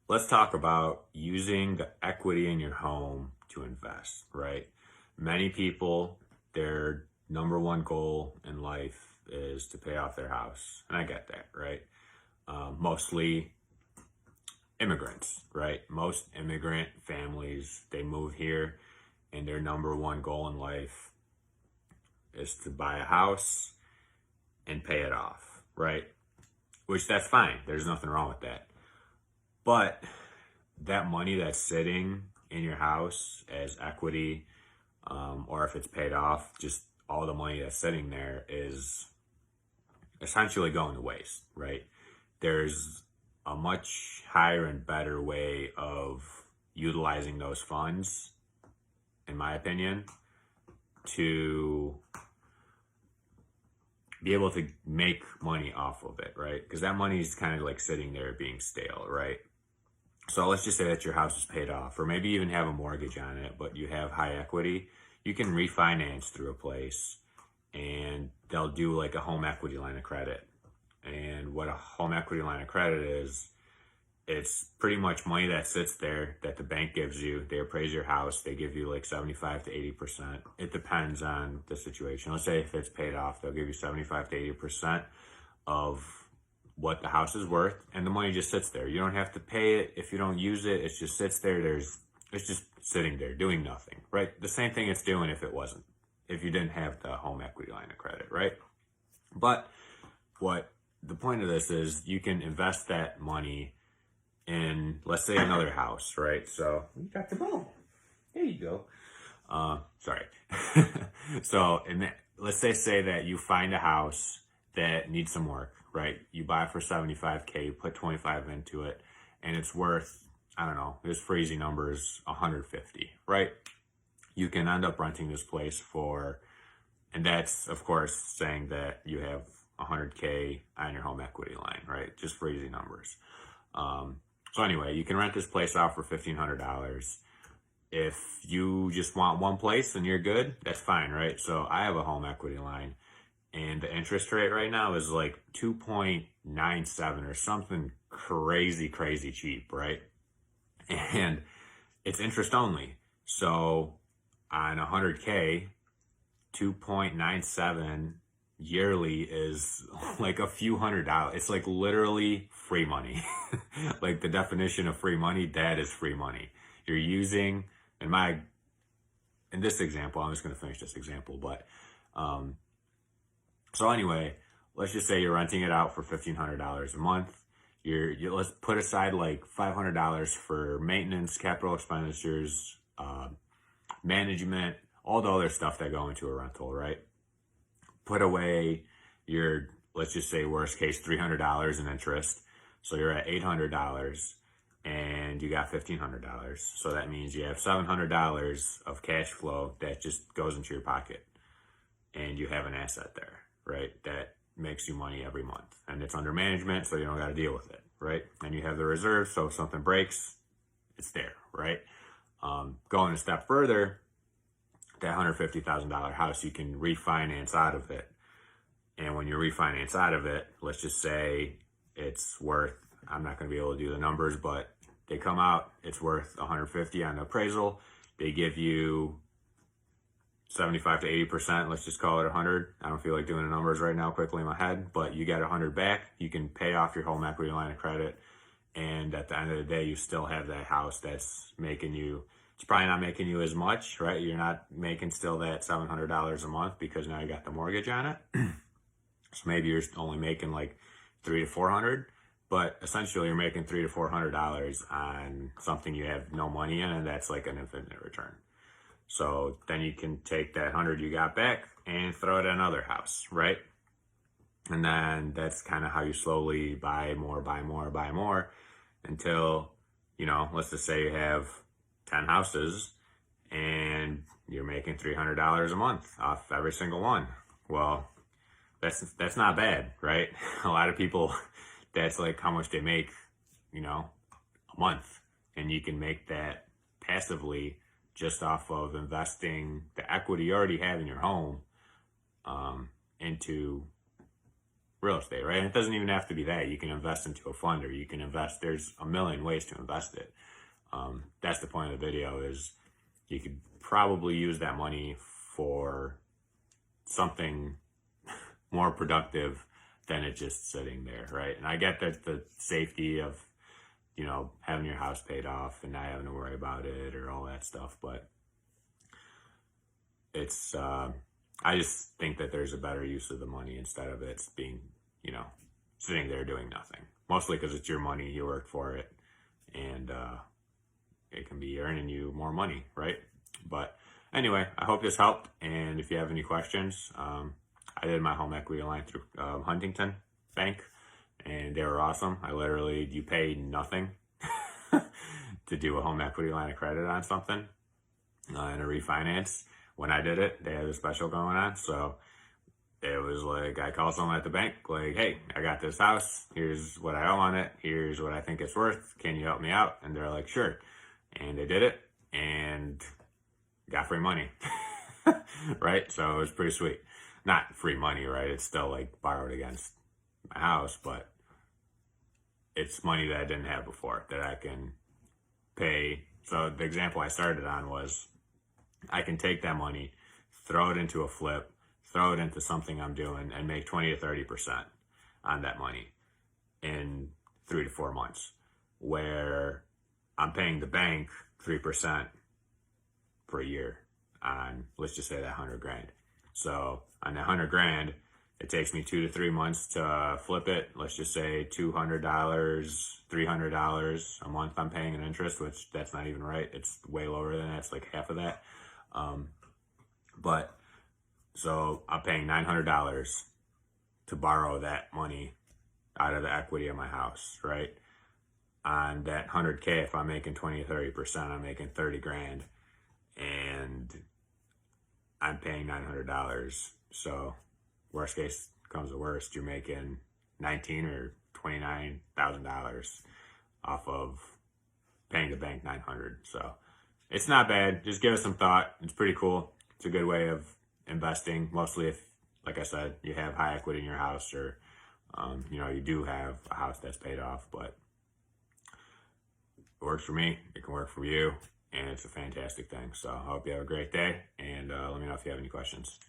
let's talk about using the equity in your home to invest, right? Many people, their number one goal in life is to pay off their house. And I get that, right? Mostly immigrants, right? Most immigrant families, they move here and their number one goal in life is to buy a house and pay it off, right? Which that's fine. There's nothing wrong with that. But that money that's sitting in your house as equity, or if it's paid off, just all the money that's sitting there is essentially going to waste, right? There's a much higher and better way of utilizing those funds, in my opinion, to be able to make money off of it, right? Because that money is kind of like sitting there being stale, right? So let's just say that your house is paid off, or maybe you even have a mortgage on it, but you have high equity. You can refinance through a place and they'll do like a home equity line of credit. And what a home equity line of credit is, it's pretty much money that sits there that the bank gives you. They appraise your house. They give you like 75 to 80%. It depends on the situation. Let's say if it's paid off, they'll give you 75 to 80% of what the house is worth, and the money just sits there. You don't have to pay it if you don't use it. It just sits there. It's just sitting there doing nothing, right? The same thing it's doing if you didn't have the home equity line of credit, right? But what the point of this is, you can invest that money in, let's say, another house, right? So you got the ball. There you go. Sorry. So, let's say that you find a house that needs some work, right? You buy it for 75K, you put 25 into it, and it's worth, I don't know, there's crazy numbers, 150, right? You can end up renting this place for, and that's of course saying that you have 100K on your home equity line, right? Just crazy numbers. So anyway, you can rent this place out for $1,500. If you just want one place and you're good, that's fine, right? So I have a home equity line, and the interest rate right now is like 2.97 or something crazy cheap, right? And it's interest only. So on 100K, 2.97 yearly is like a few $100s. It's like literally free money. Like the definition of free money, that is free money. You're using, in this example, I'm just going to finish this example, but so anyway, let's just say you're renting it out for $1,500 a month. Let's put aside like $500 for maintenance, capital expenditures, management, all the other stuff that go into a rental, right? Put away your, let's just say worst case, $300 in interest. So you're at $800 and you got $1,500. So that means you have $700 of cash flow that just goes into your pocket, and you have an asset there, right? That makes you money every month, and it's under management, so you don't got to deal with it, right? And you have the reserve, so if something breaks, it's there, right? Going a step further, that $150,000 house, you can refinance out of it. And when you refinance out of it, let's just say it's worth, I'm not going to be able to do the numbers, but they come out, it's worth 150 on the appraisal. They give you 75 to 80%, let's just call it 100. I don't feel like doing the numbers right now quickly in my head, but you get 100 back. You can pay off your home equity line of credit, and at the end of the day, you still have that house that's making you, it's probably not making you as much, right? You're not making still that $700 a month because now you got the mortgage on it. So maybe you're only making like $300 to $400, but essentially you're making $300 to $400 on something you have no money in, and that's like an infinite return. So then you can take that 100 you got back and throw it at another house, right? And then that's kind of how you slowly buy more until, let's just say you have 10 houses and you're making $300 a month off every single one. Well, that's not bad, right? A lot of people, that's like how much they make, a month. And you can make that passively just off of investing the equity you already have in your home into real estate, right? And it doesn't even have to be that. You can invest into a fund, or you can invest. There's a million ways to invest it. That's the point of the video, is you could probably use that money for something more productive than it just sitting there, right? And I get that the safety of, you know, having your house paid off and not having to worry about it or all that stuff, but it's, I just think that there's a better use of the money instead of it being, you know, sitting there doing nothing. Mostly because it's your money, you work for it, and it can be earning you more money, right? But anyway, I hope this helped, and if you have any questions, I did my home equity line through Huntington Bank, and they were awesome. You pay nothing to do a home equity line of credit on something, and a refinance. When I did it, they had a special going on, so it was like, I called someone at the bank, like, hey, I got this house, here's what I owe on it, here's what I think it's worth, can you help me out? And they're like, sure. And they did it, and got free money, right? So it was pretty sweet. Not free money, right? It's still like borrowed against my house, but it's money that I didn't have before that I can pay. So the example I started on was, I can take that money, throw it into a flip, throw it into something I'm doing, and make 20 to 30% on that money in 3 to 4 months, where I'm paying the bank 3% for a year on, let's just say, that 100 grand. So on that 100 grand, it takes me 2 to 3 months to flip it. Let's just say $200, $300 a month I'm paying in interest, which that's not even right. It's way lower than that. It's like half of that. But so I'm paying $900 to borrow that money out of the equity of my house, right? On that 100K, if I'm making 20 to 30%, I'm making 30 grand, and I'm paying $900. So worst case comes to worst, you're making $19,000 or $29,000 off of paying the bank $900. So it's not bad. Just give it some thought. It's pretty cool. It's a good way of investing, mostly if, like I said, you have high equity in your house, or you know, you do have a house that's paid off. But it works for me. It can work for you, and it's a fantastic thing. So I hope you have a great day, and let me know if you have any questions.